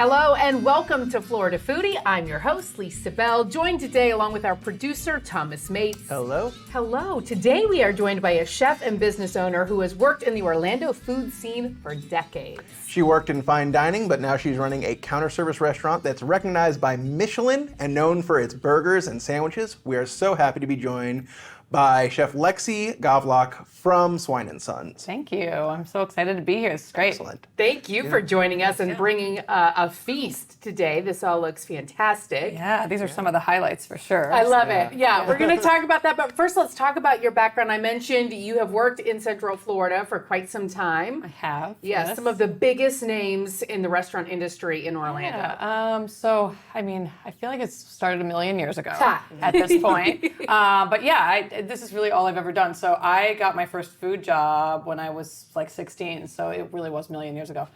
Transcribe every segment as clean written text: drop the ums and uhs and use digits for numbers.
Hello and welcome to Florida Foodie. I'm your host, Lisa Bell, joined today along with our producer, Thomas Mates. Hello. Hello. Today we are joined by a chef and business owner who has worked in the Orlando food scene for decades. She worked in fine dining, but now she's running a counter service restaurant that's recognized by Michelin and known for its burgers and sandwiches. We are so happy to be joined by Chef Lexi Gawlak from Swine Sons. Thank you. I'm so excited to be here. It's great. Excellent. Thank you for joining us and bringing a feast today. This all looks fantastic. Yeah, these are some of the highlights for sure. I love it. Yeah, we're going to talk about that. But first, let's talk about your background. I mentioned you have worked in Central Florida for quite some time. I have. Yes, some of the biggest names in the restaurant industry in Orlando. Yeah. I feel like it started a million years ago at this point. But yeah, this is really all I've ever done. So I got my first food job when I was like 16. So it really was a million years ago.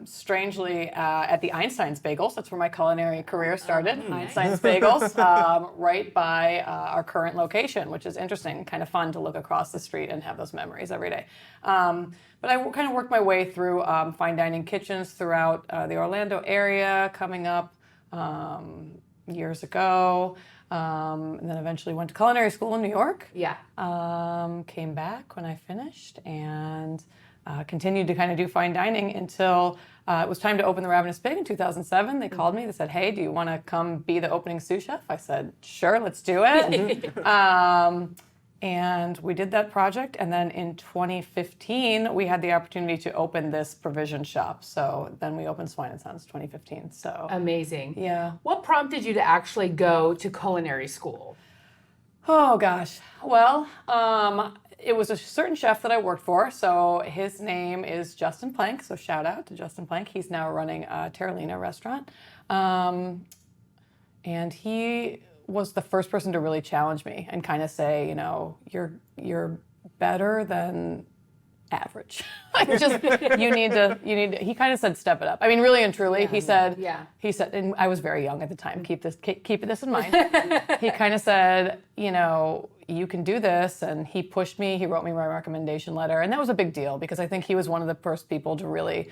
Strangely, at the Einstein's Bagels, that's where my culinary career started. Einstein's Bagels, right by our current location, which is interesting, kind of fun to look across the street and have those memories every day. But I kind of worked my way through fine dining kitchens throughout the Orlando area, coming up years ago. And then eventually went to culinary school in New York. Yeah. Came back when I finished and continued to kind of do fine dining until it was time to open the Ravenous Pig in 2007. They called me. They said, "Hey, do you want to come be the opening sous chef?" I said, "Sure, let's do it." And we did that project. And then in 2015, we had the opportunity to open this provision shop. So then we opened Swine Sons 2015. So amazing. Yeah. What prompted you to actually go to culinary school? Oh, gosh. Well, it was a certain chef that I worked for. So his name is Justin Plank. So shout out to Justin Plank. He's now running a Terralina restaurant. And he was the first person to really challenge me and kind of say, you know, you're better than average. You need to, he kind of said, step it up. I mean, really and truly, he said, and I was very young at the time, keep this in mind. He kind of said, you know, you can do this. And he pushed me, he wrote me my recommendation letter. And that was a big deal because I think he was one of the first people to really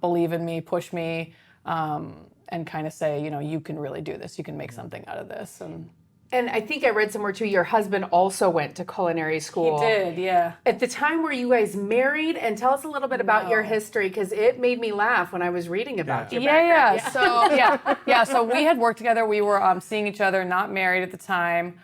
believe in me, push me, and kind of say, you know, you can really do this. You can make something out of this. And I think I read somewhere too, your husband also went to culinary school. He did, yeah. At the time, were you guys married? And tell us a little bit about your history, because it made me laugh when I was reading about your background. So we had worked together. We were seeing each other, not married at the time.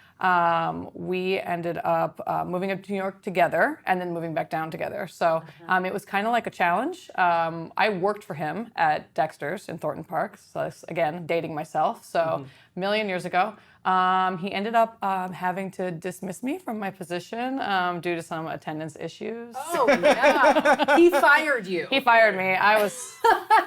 We ended up moving up to New York together and then moving back down together. So it was kind of like a challenge. I worked for him at Dexter's in Thornton Park. So again, dating myself. So a million years ago. He ended up having to dismiss me from my position due to some attendance issues. Oh, yeah. He fired you. He fired me. I was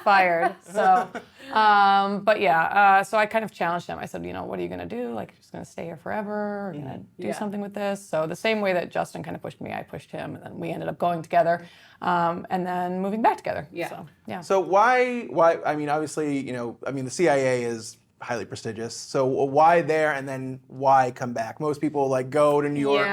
fired. So, so I kind of challenged him. I said, you know, what are you going to do? Like, you're just going to stay here forever? Or going to do something with this? So the same way that Justin kind of pushed me, I pushed him. And then we ended up going together and then moving back together. Yeah. So why, I mean, obviously, you know, I mean, the CIA is highly prestigious. So why there and then why come back? Most people like go to New York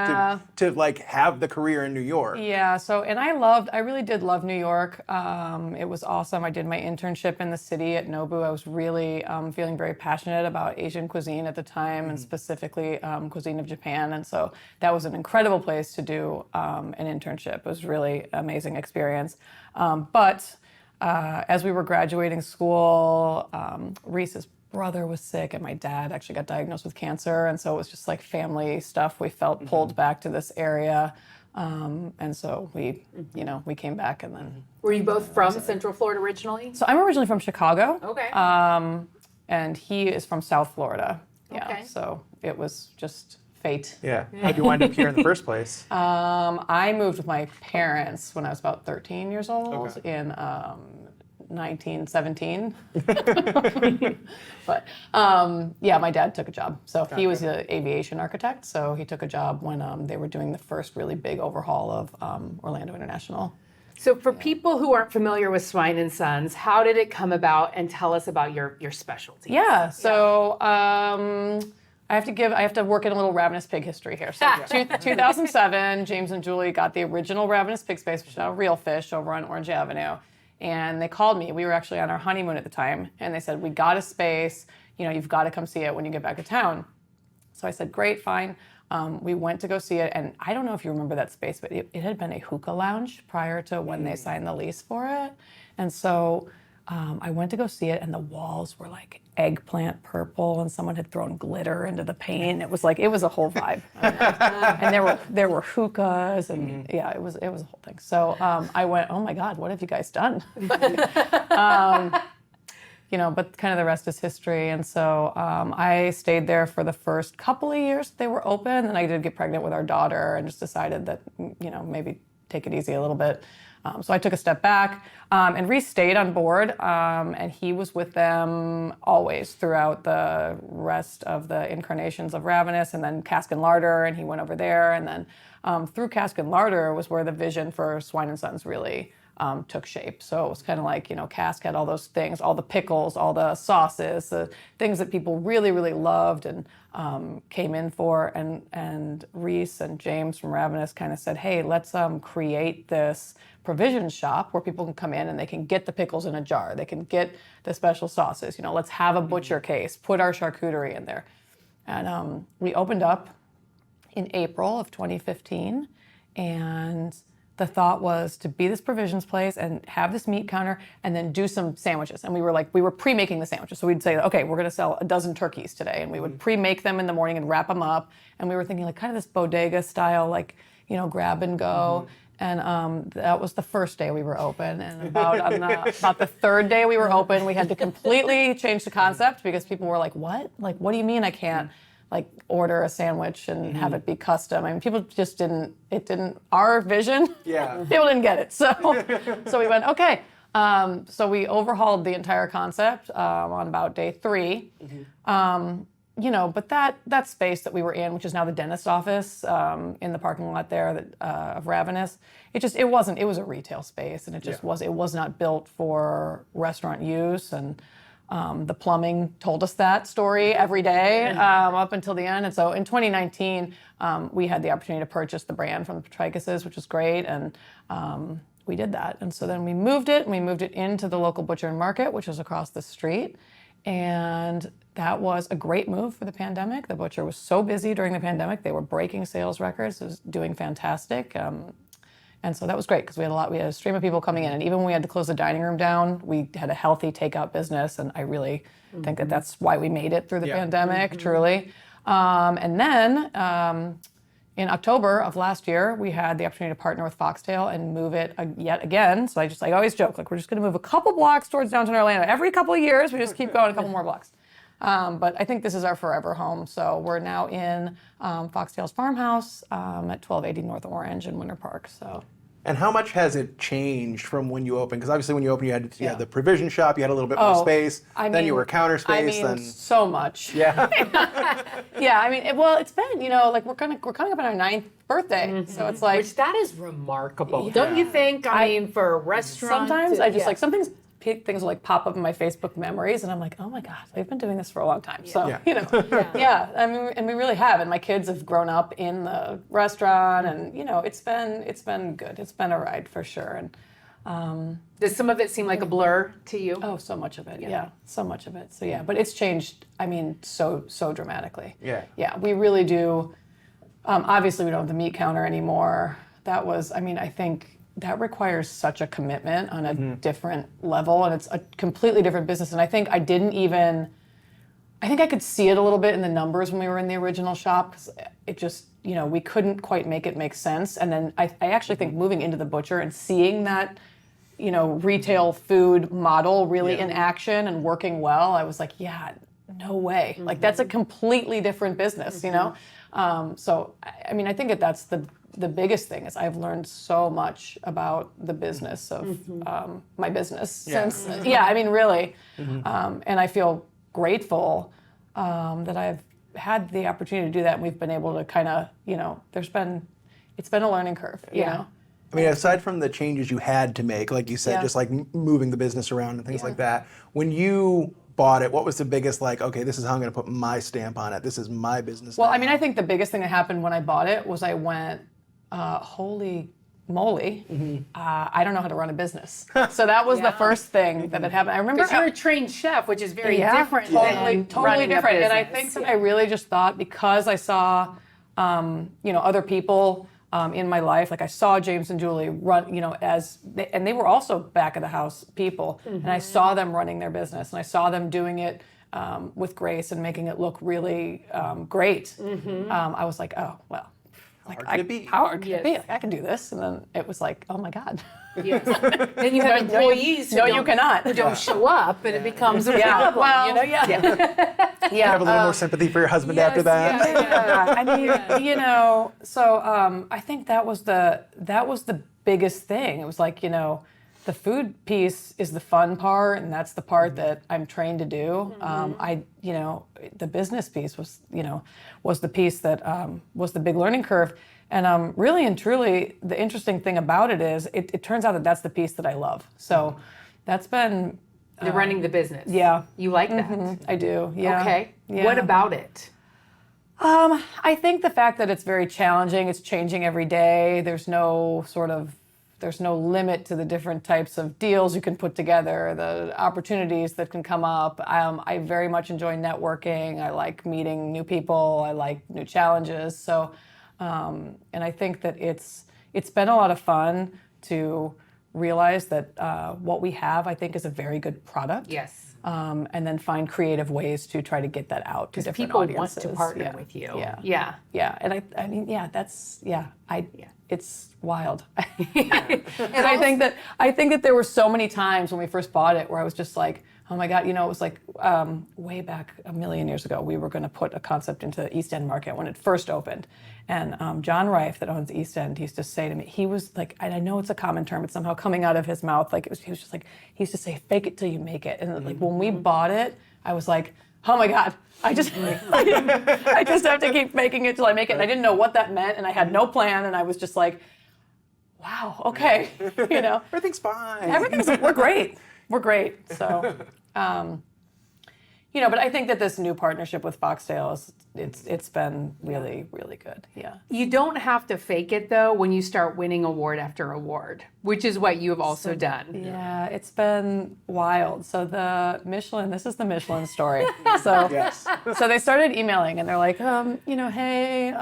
to like have the career in New York. Yeah. So, and I really did love New York. It was awesome. I did my internship in the city at Nobu. I was really feeling very passionate about Asian cuisine at the time and specifically cuisine of Japan. And so that was an incredible place to do an internship. It was really amazing experience. But as we were graduating school, Reese's brother was sick and my dad actually got diagnosed with cancer, and so it was just like family stuff. We felt pulled back to this area, and so we came back. And then were you both from Central Florida originally? So I'm originally from Chicago. Okay. And he is from South Florida. Yeah. Okay. So it was just fate. Yeah. How'd you wind up here in the first place? I moved with my parents when I was about 13 years old in 1917. But my dad took a job. So he was an aviation architect. So he took a job when they were doing the first really big overhaul of Orlando International. So for people who aren't familiar with Swine Sons, how did it come about? And tell us about your specialties. Yeah. So I have to work in a little Ravenous Pig history here. So 2007, James and Julie got the original Ravenous Pig space, which is now Real Fish, over on Orange Avenue. and they called me. We were actually on our honeymoon at the time, and they said, we got a space, you've got to come see it when you get back to town. So I said, great, fine. We went to go see it, and I don't know if you remember that space, but it had been a hookah lounge prior to when they signed the lease for it. And so I went to go see it, and the walls were like eggplant purple, and someone had thrown glitter into the paint. It was a whole vibe. And there were hookahs, and yeah, it was a whole thing. So I went, oh my God, what have you guys done? But kind of the rest is history. And so I stayed there for the first couple of years they were open. And I did get pregnant with our daughter and just decided that, maybe take it easy a little bit. So I took a step back, and Reese stayed on board, and he was with them always throughout the rest of the incarnations of Ravenous, and then Cask and Larder, and he went over there. And then through Cask and Larder was where the vision for Swine Sons really took shape. So it was kind of like, Cask had all those things, all the pickles, all the sauces, the things that people really, really loved and came in for. And Reese and James from Ravenous kind of said, hey, let's create this provision shop where people can come in and they can get the pickles in a jar. They can get the special sauces. Let's have a butcher case, put our charcuterie in there. And we opened up in April of 2015, and the thought was to be this provisions place and have this meat counter and then do some sandwiches. And we were pre-making the sandwiches. So we'd say, okay, we're going to sell a dozen turkeys today. And we would pre-make them in the morning and wrap them up. And we were thinking like kind of this bodega style, grab and go. And that was the first day we were open. And about the third day we were open, we had to completely change the concept because people were like, what? Like, what do you mean I can't order a sandwich and have it be custom? I mean, people just our vision, people didn't get it. So we went, okay. So we overhauled the entire concept on about day 3. But that space that we were in, which is now the dentist office in the parking lot there of Ravenous, it was a retail space, and it was not built for restaurant use. And the plumbing told us that story every day up until the end. And so in 2019, we had the opportunity to purchase the brand from the Petricuses, which was great. And we did that. And so then we moved it into the local butcher and market, which was across the street. And that was a great move for the pandemic. The butcher was so busy during the pandemic. They were breaking sales records. It was doing fantastic. And so that was great because we had a stream of people coming in. And even when we had to close the dining room down, we had a healthy takeout business. And I really think that that's why we made it through the pandemic, truly. And then in October of last year, we had the opportunity to partner with Foxtail and move it yet again. So I always joke, we're just going to move a couple blocks towards downtown Orlando. Every couple of years, we just keep going a couple more blocks. But I think this is our forever home. So we're now in Foxtail's farmhouse at 1280 North Orange in Winter Park. So. And how much has it changed from when you opened? Because obviously when you opened, you had the provision shop, you had a little bit more space. Then you were counter space. So much. Yeah. Yeah. It's been we're coming up on our 9th birthday, so it's like which that is remarkable, don't you think? For a restaurant. Sometimes I just things will pop up in my Facebook memories, and I'm like, oh my God, we've been doing this for a long time. So, and we really have. And my kids have grown up in the restaurant, and, it's been good. It's been a ride for sure. And does some of it seem like a blur to you? Oh, so much of it. Yeah, so much of it. So, but it's changed, so dramatically. Yeah. Yeah, we really do. Obviously, we don't have the meat counter anymore. That was, I think that requires such a commitment on a different level, and it's a completely different business. And I think I could see it a little bit in the numbers when we were in the original shop, because it just, we couldn't quite make it make sense. And then I actually think moving into the butcher and seeing that, retail food model really in action and working well, I was like, yeah, no way. Like, that's a completely different business, So, I think that's the biggest thing is I've learned so much about the business of my business since, really. And I feel grateful that I've had the opportunity to do that, and we've been able to kind of, it's been a learning curve, you know? Aside from the changes you had to make, like you said, just like moving the business around and things like that, when you bought it, what was the biggest, okay, this is how I'm going to put my stamp on it. This is my business. Well, I think the biggest thing that happened when I bought it was I went, holy moly, I don't know how to run a business. So that was the first thing that had happened. I remember Because you're a trained chef, which is very different than totally running a different. And I business. think that I really just thought, because I saw, other people in my life, like I saw James and Julie run, and they were also back of the house people, and I saw them running their business, and I saw them doing it with grace and making it look really great. I was like, oh well. Like, How hard could it be? How hard could it be? Like, I can do this. And then it was like, oh my God. Yes. Then you have employees you cannot. who don't show up, and it becomes a Yeah, problem. well, You have a little more sympathy for your husband after that. Yeah. I mean, so I think that was the biggest thing. It was like, the food piece is the fun part, and that's the part that I'm trained to do. The business piece was the piece that was the big learning curve. And really and truly, the interesting thing about it is it turns out that that's the piece that I love. So that's been... You're running the business. Yeah. You like that? I do, yeah. Okay. Yeah. What about it? I think the fact that it's very challenging, it's changing every day. There's no limit to the different types of deals you can put together, the opportunities that can come up. I very much enjoy networking. I like meeting new people. I like new challenges. So, and I think that it's been a lot of fun to realize that what we have, I think, is a very good product. Yes. And then find creative ways to try to get that out to different People audiences. want to partner with you. Yeah. And I mean, it's wild. And I think that there were so many times when we first bought it where I was just like, oh my God, it was like way back a million years ago, we were going to put a concept into the East End market when it first opened. And John Reif, that owns East End, he used to say to me, he was like, and I know it's a common term, it's somehow coming out of his mouth, like he was just like, he used to say, fake it till you make it. And like when we bought it, I was like, oh my God, I just have to keep making it till I make it. And I didn't know what that meant, and I had no plan, and I was just like, wow, okay, Everything's fine. We're great. We're great. So, but I think that this new partnership with Foxtail it's been really, really good. Yeah. You don't have to fake it, though, when you start winning award after award, which is what you have also done. Yeah, it's been wild. So this is the Michelin story. So, Yes. so they started emailing, and they're like, hey,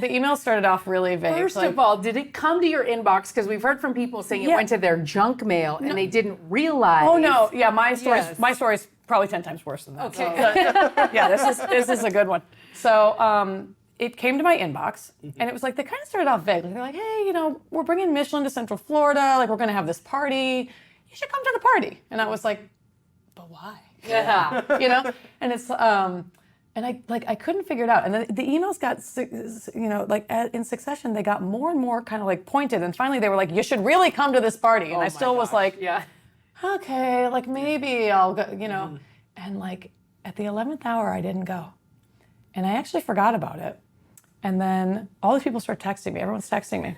the email started off really vague. First of all, did it come to your inbox? Because we've heard from people saying it went to their junk mail and they didn't realize. Oh no, yeah, my Yes. story's probably 10 times worse than that. Okay. So, yeah, this is a good one. So it came to my inbox, and it was like, they kind of started off vaguely. They're like, hey, we're bringing Michelin to Central Florida. Like, we're going to have this party. You should come to the party. And I was like, but why? Yeah. And it's and I couldn't figure it out. And then the emails got in succession, they got more and more kind of like pointed. And finally, they were like, you should really come to this party. And I still was like, Yeah. okay, like maybe I'll go, And like at the 11th hour, I didn't go. And I actually forgot about it. And then all these people start texting me. Everyone's texting me.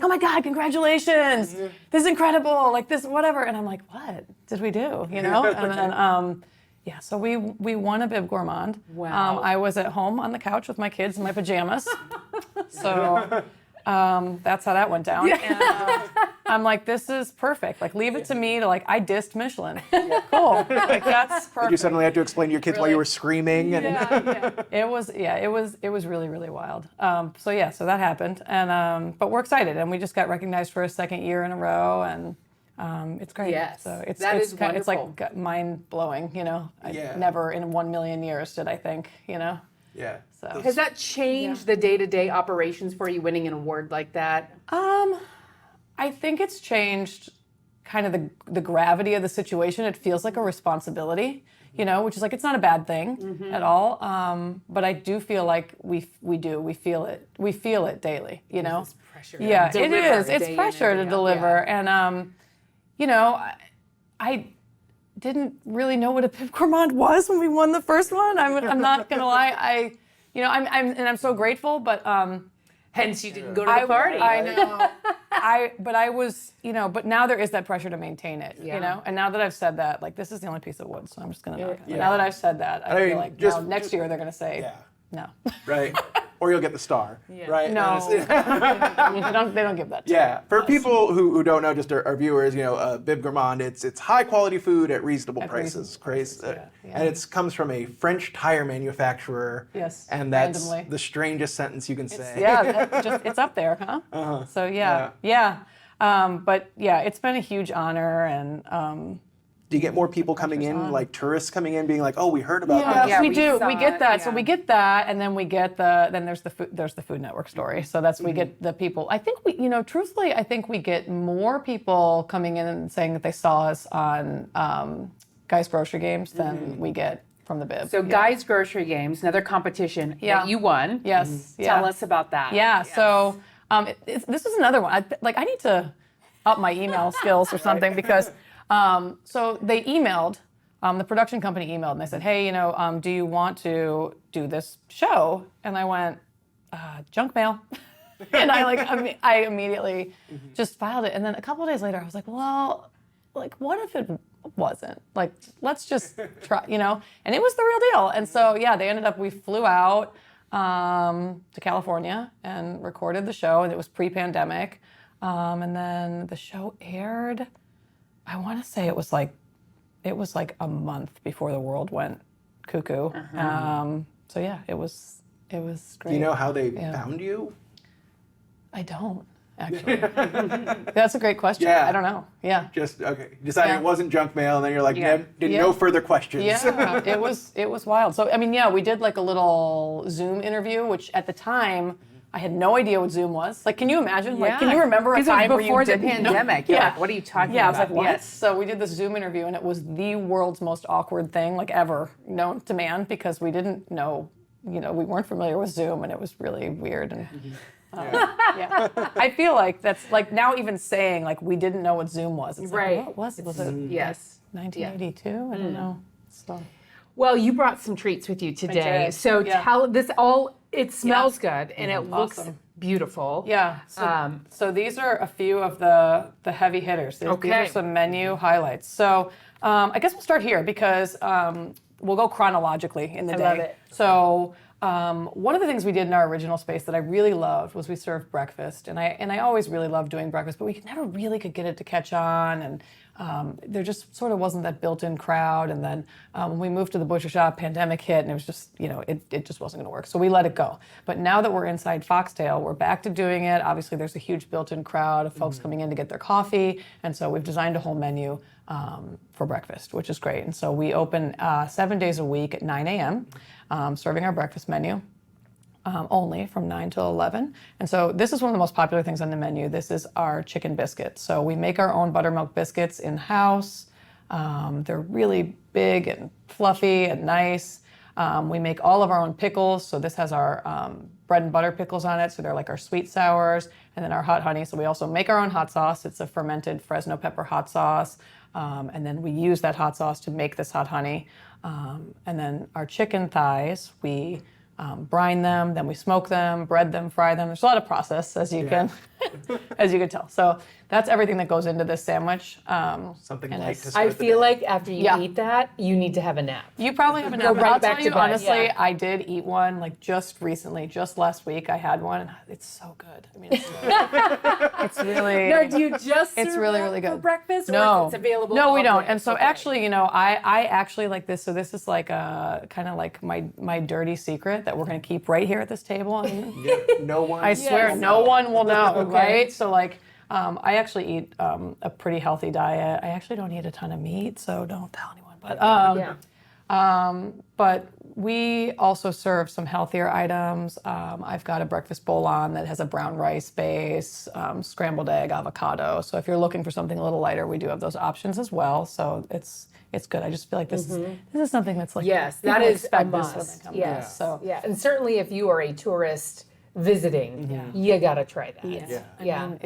Oh my God, congratulations. This is incredible. Like this, whatever. And I'm like, what did we do? And then, so we won a Bib Gourmand. Wow. I was at home on the couch with my kids in my pajamas. So that's how that went down. And, I'm like, this is perfect. Like, leave it to me to I dissed Michelin. Cool. Like, that's perfect. Did you suddenly have to explain to your kids why you were screaming? And It was really, really wild. So that happened. And, but we're excited. And we just got recognized for a second year in a row. And it's great. Yes. So it's wonderful. like mind blowing, I never in 1 million years did I think, Yeah. So. Has that changed the day-to-day operations for you, winning an award like that? I think it's changed kind of the gravity of the situation. It feels like a responsibility, which is like, it's not a bad thing at all. But I do feel like we feel it. We feel it daily, It's pressure. Yeah, to it deliver is. It's day in pressure and to day out. deliver. Yeah. And, I didn't really know what a Pip Gourmand was when we won the first one. I'm not going to lie. I'm so grateful, but, Hence, you didn't go to the party. I know. But now there is that pressure to maintain it, And now that I've said that, like, this is the only piece of wood, so I'm just going to knock it. Yeah. Now that I've said that, I feel like just- next year they're going to say, no. Right. or you'll get the star, right? No, And it's- they don't give that to Yeah, for us. people who don't know, just our viewers, Bib Gourmand, it's high quality food at reasonable prices. And it comes from a French tire manufacturer. Yes, And that's randomly. the strangest sentence you can say. It's up there, huh? So yeah. But yeah, it's been a huge honor, and Do you get more people coming in, like tourists coming in, being like, "Oh, we heard about that"? yes, we we do. saw We get it, that. So yeah. we get that, and then we get then there's the Food Network story. So that's we get the people. I think truthfully, I think we get more people coming in and saying that they saw us on Guys Grocery Games than we get from the Bib. So Guys Grocery Games, another competition that you won. Yes. Tell us about that. Yeah. So this is another one. I need to up my email skills or something because so they emailed. The production company emailed and they said, "Hey, do you want to do this show?" And I went, "Junk mail," and I immediatally just filed it. And then a couple of days later, I was like, "Well, what if it wasn't? Let's just try, And it was the real deal. And so yeah, we flew out to California and recorded the show, and it was pre-pandemic. And then the show aired. I want to say it was like a month before the world went cuckoo. So yeah, it was great. Do you know how they found you? I don't actually. That's a great question. Yeah. I don't know. Yeah. Just deciding Yeah. it wasn't junk mail, and then you're like, Yeah. no further questions. Yeah, it was wild. So I mean, yeah, we did like a little Zoom interview, which at the time I had no idea what Zoom was. Like, can you imagine? Like, can you remember a Because time it was where before you the didn't know? pandemic. You're like, what are you talking Yeah, I about? was like, what? Yes. So we did this Zoom interview, and it was the world's most awkward thing like ever known to man because we didn't know, we weren't familiar with Zoom, and it was really weird. And yeah, I feel like that's like now even saying like we didn't know what Zoom was. It's Right. Like, what was it? Yes. 1982? I don't know. So. Well, you brought some treats with you today. did, So yeah. tell this all. It smells good and it looks Awesome. beautiful. Yeah. So these are a few of the heavy hitters. These Okay. are some menu highlights. So I guess we'll start here because we'll go chronologically in the day. love it. So one of the things we did in our original space that I really loved was we served breakfast, and I always really loved doing breakfast, but we never really could get it to catch on, and there just sort of wasn't that built-in crowd. And then when we moved to the butcher shop, pandemic hit, and it was just, it just wasn't going to work. So we let it go. But now that we're inside Foxtail, we're back to doing it. Obviously, there's a huge built-in crowd of folks coming in to get their coffee, and so we've designed a whole menu for breakfast, which is great. And so we open 7 days a week at 9 a.m., serving our breakfast menu. Only from 9 till 11. And so this is one of the most popular things on the menu. This is our chicken biscuits. So we make our own buttermilk biscuits in-house. They're really big and fluffy and nice. We make all of our own pickles. So this has our bread and butter pickles on it. So they're like our sweet sours, and then our hot honey. So we also make our own hot sauce. It's a fermented Fresno pepper hot sauce. And then we use that hot sauce to make this hot honey. And then our chicken thighs, we brine them, then we smoke them, bread them, fry them. There's a lot of process, as you can tell. So that's everything that goes into this sandwich. Something and light to it's- start I the feel day. like after you Yeah. eat that, you need to have a nap. You probably have enough. Go But right I'll back tell to you bed, honestly, yeah. I did eat one like just recently, just last week. I had one, and it's so good. I mean, it's really. Now, do you just It's serve really, that really for good. breakfast, or No, is it available? no, we all don't. day? And so Okay. actually, I actually like this. So this is like kind of like my dirty secret that we're going to keep right here at this table. And No one. I swear, no one will know, right? So like, I actually eat a pretty healthy diet. I actually don't eat a ton of meat, so don't tell anyone. But we also serve some healthier items. I've got a breakfast bowl on that has a brown rice base, scrambled egg, avocado. So if you're looking for something a little lighter, we do have those options as well. So it's good. I just feel like this is something that's like Yes, people that is a expect this when must. they come. Yes. So Yeah, and certainly if you are a tourist visiting, you gotta try that. I mean,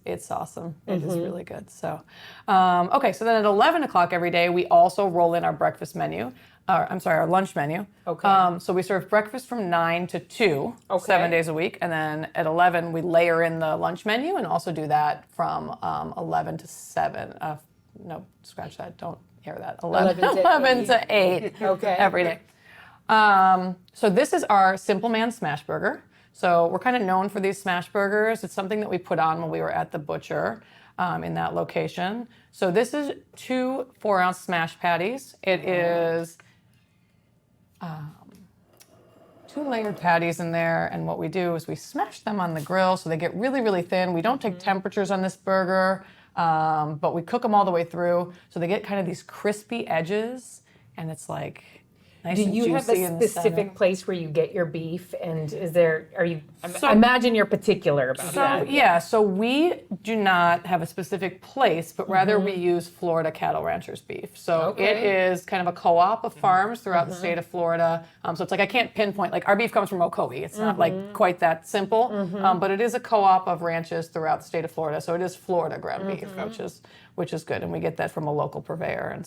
it's awesome. It is really good. So, okay. So then at 11 o'clock every day, we also roll in our breakfast menu. Our lunch menu. Okay. So we serve breakfast from 9 to 2, Okay. 7 days a week. And then at 11, we layer in the lunch menu and also do that from 11 to 7. No, scratch that. Don't hear that. 11 to 8 Okay. every day. So this is our Simple Man Smash Burger. So we're kind of known for these smash burgers. It's something that we put on when we were at the butcher in that location. So this is 2 4-ounce smash patties. It is 2 layered patties in there, and what we do is we smash them on the grill so they get really, really thin. We don't take temperatures on this burger, but we cook them all the way through so they get kind of these crispy edges, and it's like nice Do and you have juicy a in the specific center. place where you get your beef? And I imagine you're particular about that. Yeah, so we do not have a specific place, but rather we use Florida Cattle Ranchers beef. So it is kind of a co-op of farms throughout the state of Florida. So it's like I can't pinpoint, like our beef comes from Ocoee. It's not like quite that simple, but it is a co-op of ranches throughout the state of Florida. So it is Florida ground beef, which is good. And we get that from a local purveyor.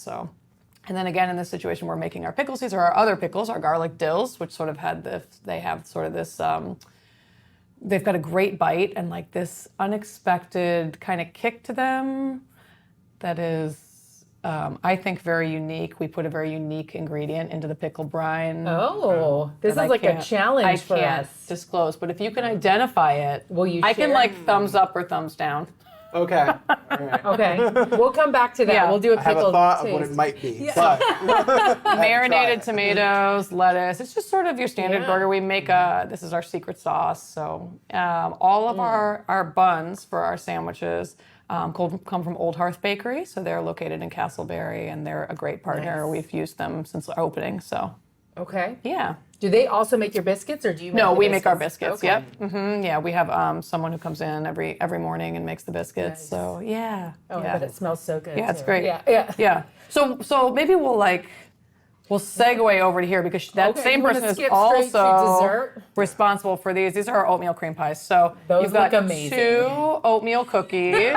And then again, in this situation, we're making our pickles. These are our other pickles, our garlic dills, which sort of they have sort of this, they've got a great bite and like this unexpected kind of kick to them that is, I think, very unique. We put a very unique ingredient into the pickle brine. Oh, this is like a challenge for I can't us. disclose, but if you can identify it, Will you I can share? like thumbs up or thumbs down. Okay. All right. Okay, we'll come back to that. Yeah. We'll do a I have pickle a thought of taste. what it might be, but Marinated tomatoes, lettuce. It's just sort of your standard Yeah. burger. We make this is our secret sauce. So all of our buns for our sandwiches come from Old Hearth Bakery. So they're located in Castleberry, and they're a great partner. Nice. We've used them since our opening. So Okay. yeah. Do they also make your biscuits, or do you make No, the we make our biscuits. Okay. Yep. Yeah, we have someone who comes in every morning and makes the biscuits. Nice. So yeah. Oh, yeah. but it smells so good. Yeah, it's too. great. Yeah. Yeah. So maybe we'll segue over to here because that Okay, same you wanna person is skip straight to also dessert? responsible for these. These are our oatmeal cream pies. So Those you've got look amazing. 2 oatmeal cookies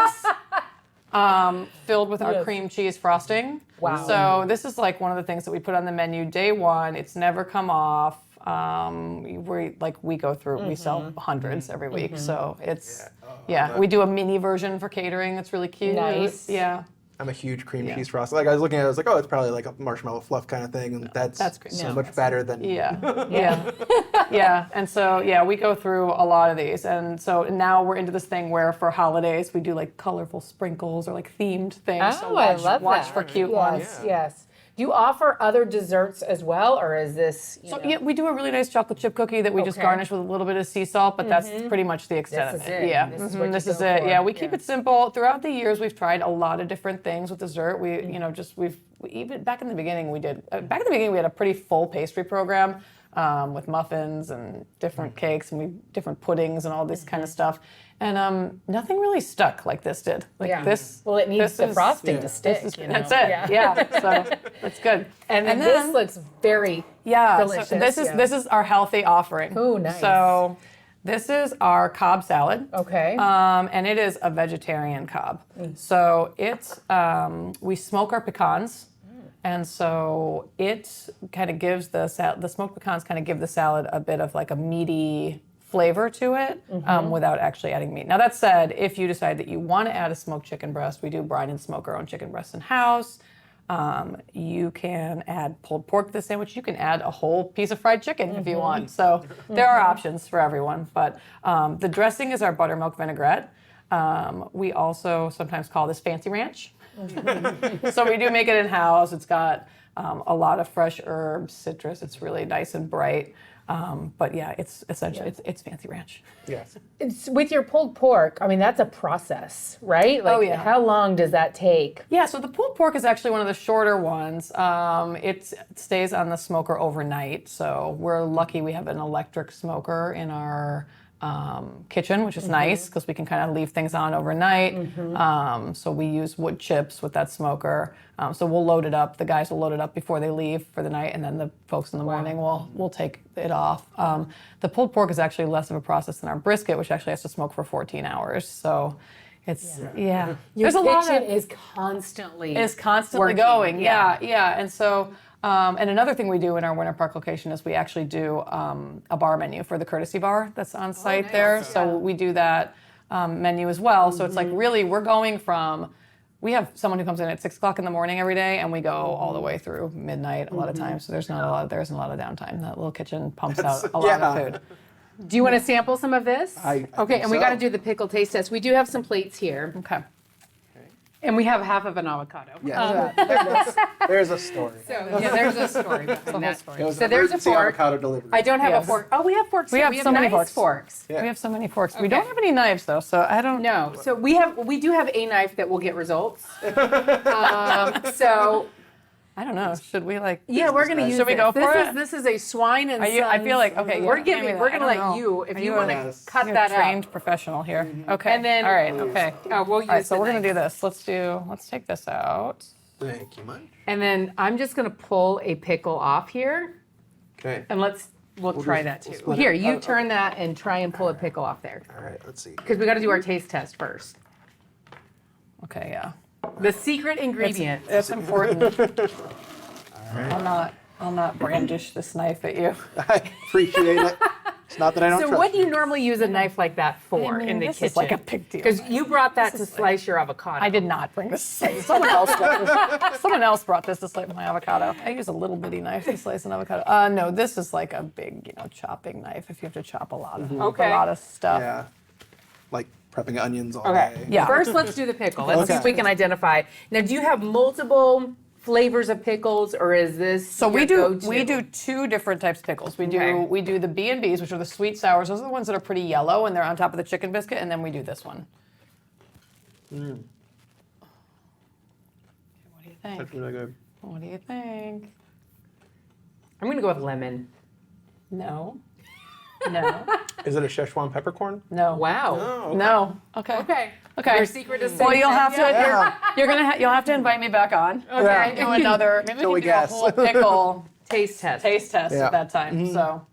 filled with our Yes. cream cheese frosting. Wow. So this is like one of the things that we put on the menu day one. It's never come off. We go through. We sell hundreds every week. So it's we do a mini version for catering. That's really cute. Nice. Yeah. I'm a huge cream cheese frosting. Like I was looking at it, I was like, oh, it's probably like a marshmallow fluff kind of thing, and that's great. so No. much better than Yeah. And so, we go through a lot of these. And so now we're into this thing where for holidays, we do like colorful sprinkles or like themed things. Oh, so I watch, love watch that. for cute Yes, ones. yes. Do you offer other desserts as well, or is this? So we do a really nice chocolate chip cookie that we just Okay. garnish with a little bit of sea salt, but that's pretty much the extent This of is it. it. Yeah, This is what you this is go it. for. Yeah, we keep Yeah. it simple. Throughout the years, we've tried a lot of different things with dessert. We, even back in the beginning, we had a pretty full pastry program with muffins and different cakes and different puddings and all this kind of stuff. And nothing really stuck like this did. Like this. Well, it needs this the is- frosting to stick. That's it. Yeah. So that's good. And then this looks very delicious. So this is our healthy offering. Ooh, nice. So this is our Cobb salad. Okay. And it is a vegetarian Cobb. So it's we smoke our pecans. And so it kind of gives the smoked pecans kind of give the salad a bit of like a meaty flavor to it without actually adding meat. Now that said, if you decide that you want to add a smoked chicken breast, we do brine and smoke our own chicken breasts in house. You can add pulled pork to the sandwich. You can add a whole piece of fried chicken if you want. So there are options for everyone. But the dressing is our buttermilk vinaigrette. We also sometimes call this fancy ranch. So we do make it in house. It's got a lot of fresh herbs, citrus. It's really nice and bright. But yeah, it's essentially it's fancy ranch. yes. It's with your pulled pork. I mean, that's a process, right? Like, yeah. How long does that take? Yeah, so the pulled pork is actually one of the shorter ones. It stays on the smoker overnight, so we're lucky we have an electric smoker in our kitchen, which is nice because we can kind of leave things on overnight. So we use wood chips with that smoker. So we'll load it up. The guys will load it up before they leave for the night, and then the folks in the morning will take it off. The pulled pork is actually less of a process than our brisket, which actually has to smoke for 14 hours. So it's Your There's a lot kitchen of is constantly constantly working. going. Yeah. And so, and another thing we do in our Winter Park location is we actually do a bar menu for the courtesy bar that's on site there. So we do that menu as well. So it's like really we're going from, we have someone who comes in at 6 o'clock in the morning every day, and we go all the way through midnight a lot of times. So there isn't a lot of downtime. That little kitchen pumps out a lot of food. Do you want to sample some of this? I okay, think and we so. got to do the pickle taste test. We do have some plates here, Okay. and we have half of an avocado. Yeah, there's a story. So yeah, there's a story behind that. It was So an there's a emergency fork. avocado delivery. I don't have Yes. a fork. Oh, we have forks. We here. have so many nice forks. Yeah. We have so many forks. We don't have any knives though, so I don't No, so we do have a knife that will get results. So I don't know. Should we like yeah, we're gonna use. Should we this. go for it? This is a Swine and Are you, I feel Sons. like okay. We're yeah, giving. hand me We're that. gonna I don't let know. you if Are you want to Yes. cut You're that a trained up. professional here. Okay. And then- all right. Okay. We'll use All right. So the we're gonna do knife. this. Let's take this out. Thank you much. And then I'm just gonna pull a pickle off here, Okay. and we'll try that we'll too. split it. Here, you Oh, turn that and try and pull a pickle off there, All right. Let's see. because we got to do our taste test first. Okay. Yeah. The secret ingredient. It's important. I'll not brandish this knife at you. I appreciate it. It's not that I don't So trust what do you. you normally use a knife like that for I mean, in the this kitchen? is like a big deal. Because you brought that to slice your avocado. I did not bring this. Someone else brought this to slice my avocado. I use a little bitty knife to slice an avocado. No, this is like a big, chopping knife. If you have to chop a lot of Okay. a lot of stuff. Yeah. Like prepping onions all Okay. day. Yeah. First, let's do the pickle. Let's see if Okay. we can identify. Now, do you have multiple flavors of pickles, or is this So we your do go-to? two different types of pickles. Okay. We do the B&Bs, which are the sweet sours. Those are the ones that are pretty yellow and they're on top of the chicken biscuit, and then we do this one. What do you think? That's really good. What do you think? I'm gonna go with lemon. No. No. Is it a Szechuan peppercorn? No. Wow. Oh, okay. No. Okay. Okay. Okay. Your secret is Well, you'll have to. Yeah. You'll have to invite me back on. Okay. Do another. Maybe Till we we can do a guess. whole pickle taste test. taste test Yeah. at that time. So.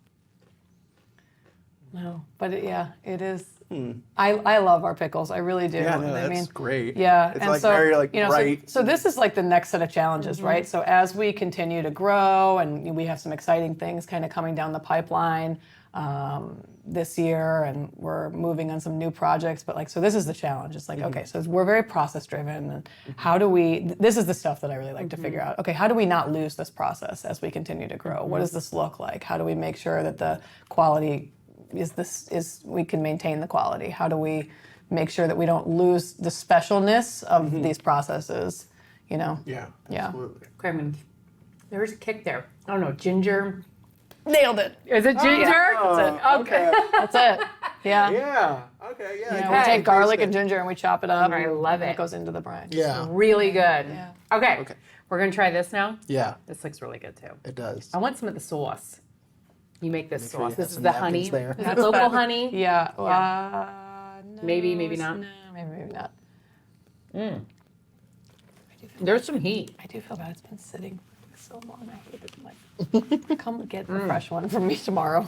No, but it is. I love our pickles. I really do. Yeah, no, I that's mean, great. Yeah, It's and like so, very like so- bright. So, this is like the next set of challenges, right? So as we continue to grow, and we have some exciting things kind of coming down the pipeline this year, and we're moving on some new projects. But so this is the challenge. It's like okay, so we're very process driven, and how do we? This is the stuff that I really like to figure out. Okay, how do we not lose this process as we continue to grow? What does this look like? How do we make sure that the quality is we can maintain the quality? How do we make sure that we don't lose the specialness of these processes? Yeah. Yeah. Absolutely. Okay, there's a kick there. I don't know, ginger. Nailed it. Is it ginger? That's it. Okay. That's it. Yeah. Yeah. Okay. Yeah. I Yeah, can we Okay. take garlic taste and ginger and we chop it up. I love and it. it goes into the brine. Yeah. Really good. Yeah. Okay. Okay. We're gonna try this now. Yeah. This looks really good too. It does. I want some of the sauce. You make this sure you sauce. have This is some the napkins honey. there. That's local honey. Yeah. No, Maybe, maybe not. No, maybe not. There's some heat. I do feel bad. It's been sitting so long. I hate it. Like, come get a fresh one from me tomorrow.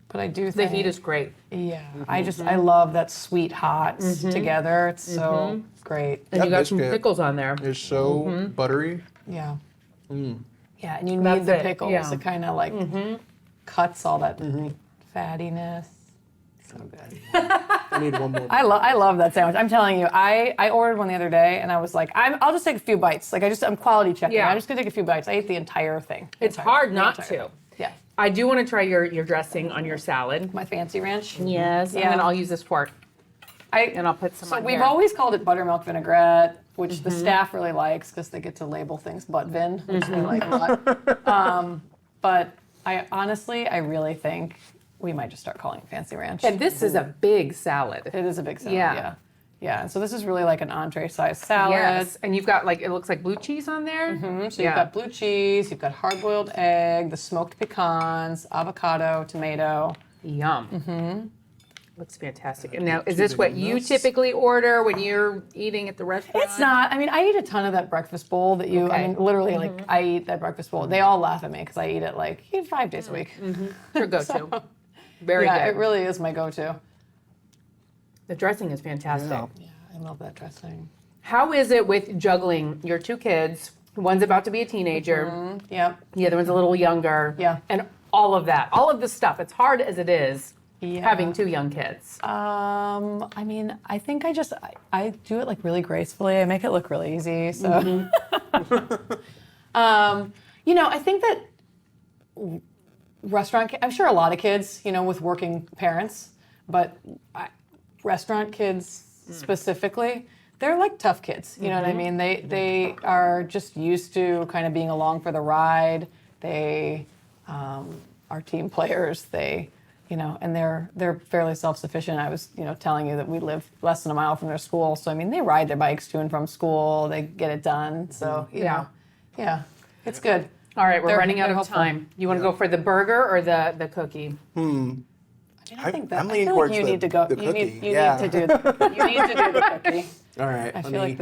But I do The think heat is great. Yeah, I love that sweet hot together. It's so great. And That you got some biscuit pickles on there. It's so buttery. Yeah. Yeah, and you That's need the it, pickles. yeah. It kind of like cuts all that fattiness. So good. I need one more. I love that sandwich. I'm telling you, I ordered one the other day and I was like, I'll just take a few bites. Like I'm quality checking. Yeah. I'm just gonna take a few bites. I ate the entire thing. It's hard not The entire to. thing. Yeah. I do want to try your dressing on your salad. My fancy ranch. Yes. And Yeah. then I'll use this fork and I'll put some So on we've here. always called it buttermilk vinaigrette, which the staff really likes because they get to label things butt-vin, which they like a lot. But I really think we might just start calling it fancy ranch. And this is a big salad. It is a big salad, Yeah. yeah. Yeah, and so this is really like an entree-sized salad. Yes. And you've got it looks like blue cheese on there. So you've got blue cheese, you've got hard-boiled egg, the smoked pecans, avocado, tomato. Yum. Looks fantastic. And now, is this what you typically order when you're eating at the restaurant? It's not. I mean, I eat a ton of that breakfast bowl that you. I Okay. mean, literally, like I eat that breakfast bowl. They all laugh at me because I eat it like 5 days a week. Your go-to. Very Yeah, good. it really is my go-to. The dressing is fantastic. Yeah. Yeah, I love that dressing. How is it with juggling your two kids? One's about to be a teenager. Yep. The other one's a little younger. Yeah. And all of that, all of the stuff. It's hard as it is Yeah. having two young kids. I mean, I think I do it like really gracefully. I make it look really easy. So, I think that restaurant, I'm sure a lot of kids, with working parents, but restaurant kids specifically, they're like tough kids. You know what I mean? They are just used to kind of being along for the ride. They are team players. They, and they're fairly self-sufficient. I was, telling you that we live less than a mile from their school. So, I mean, they ride their bikes to and from school. They get it done. So, yeah, it's good. All right, we're running out they're of helpful. time. You want to go for the burger or the cookie? I think that I'm I leaning feel towards like you the- need to go. the You need cookie, you yeah. need to do the cookie. All right. I feel like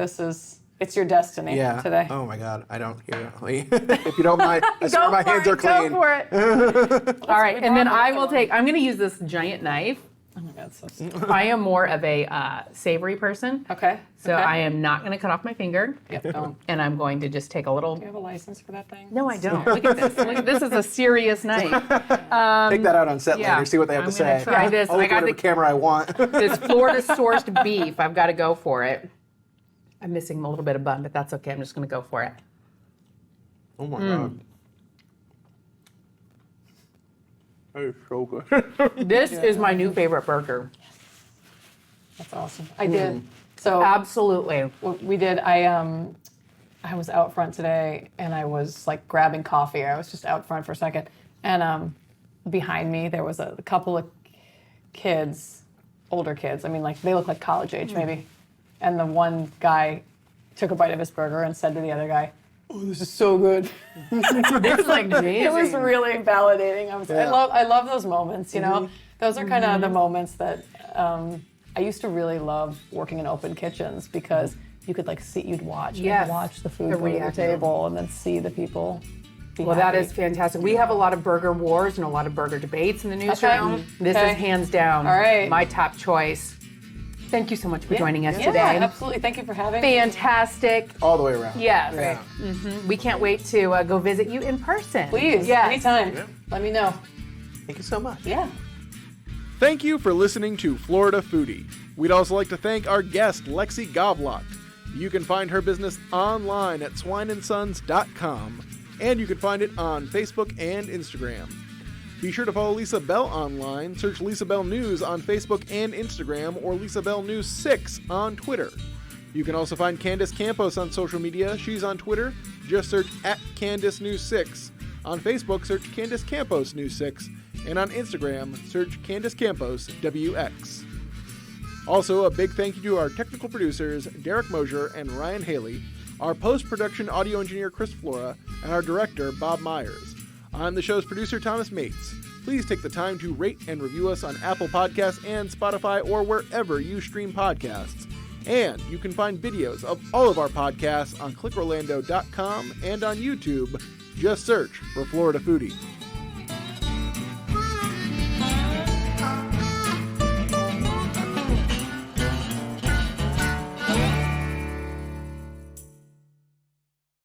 it's your destiny Yeah. today. Oh my God, I don't hear it. If you don't mind, I swear my hands are clean. Go for it. All right, and then I will take. I'm going to use this giant knife. Oh my God, so stupid. I am more of a savory person. Okay. So okay. I am not going to cut off my finger. Yep, don't. And I'm going to just take a little. Do you have a license for that thing? No, I don't. Look at this. Look, this is a serious knife. Take that out on set yeah. later. See what they have I'm to gonna say. try this. I'll I look got whatever the- camera I want. This Florida sourced beef. I've got to go for it. I'm missing a little bit of bun, but that's okay. I'm just going to go for it. Oh my God. That is so good. This is my new favorite burger. That's awesome. I did. So Absolutely. what we did. I was out front today, and I was like grabbing coffee. I was just out front for a second, and behind me there was a couple of kids, older kids. I mean, like they look like college age maybe. And the one guy took a bite of his burger and said to the other guy, "Oh, this is so good." This is like amazing. It was really validating. I love those moments. Those are kind of the moments that I used to really love working in open kitchens because you could you'd watch the food The go to the reaction. table and then see the people. Well, that is fantastic. We have a lot of burger wars and a lot of burger debates in the newsroom. Okay. This Okay. is hands down All right. my top choice. Thank you so much for joining us Yeah, today. absolutely. Thank you for having me. Fantastic. All the way around. Yes. Yeah. We can't wait to go visit you in person. Please, Yes. anytime. Let me know. Thank you so much. Yeah. Thank you for listening to Florida Foodie. We'd also like to thank our guest, Lexi Gawlak. You can find her business online at swineandsons.com, and you can find it on Facebook and Instagram. Be sure to follow Lisa Bell online. Search Lisa Bell News on Facebook and Instagram, or Lisa Bell News 6 on Twitter. You can also find Candace Campos on social media. She's on Twitter. Just search @Candace News 6. On Facebook, search Candace Campos News 6. And on Instagram, search Candace Campos WX. Also, a big thank you to our technical producers, Derek Mosier and Ryan Haley, our post-production audio engineer, Chris Flora, and our director, Bob Myers. I'm the show's producer, Thomas Mates. Please take the time to rate and review us on Apple Podcasts and Spotify or wherever you stream podcasts. And you can find videos of all of our podcasts on clickorlando.com and on YouTube. Just search for Florida Foodie.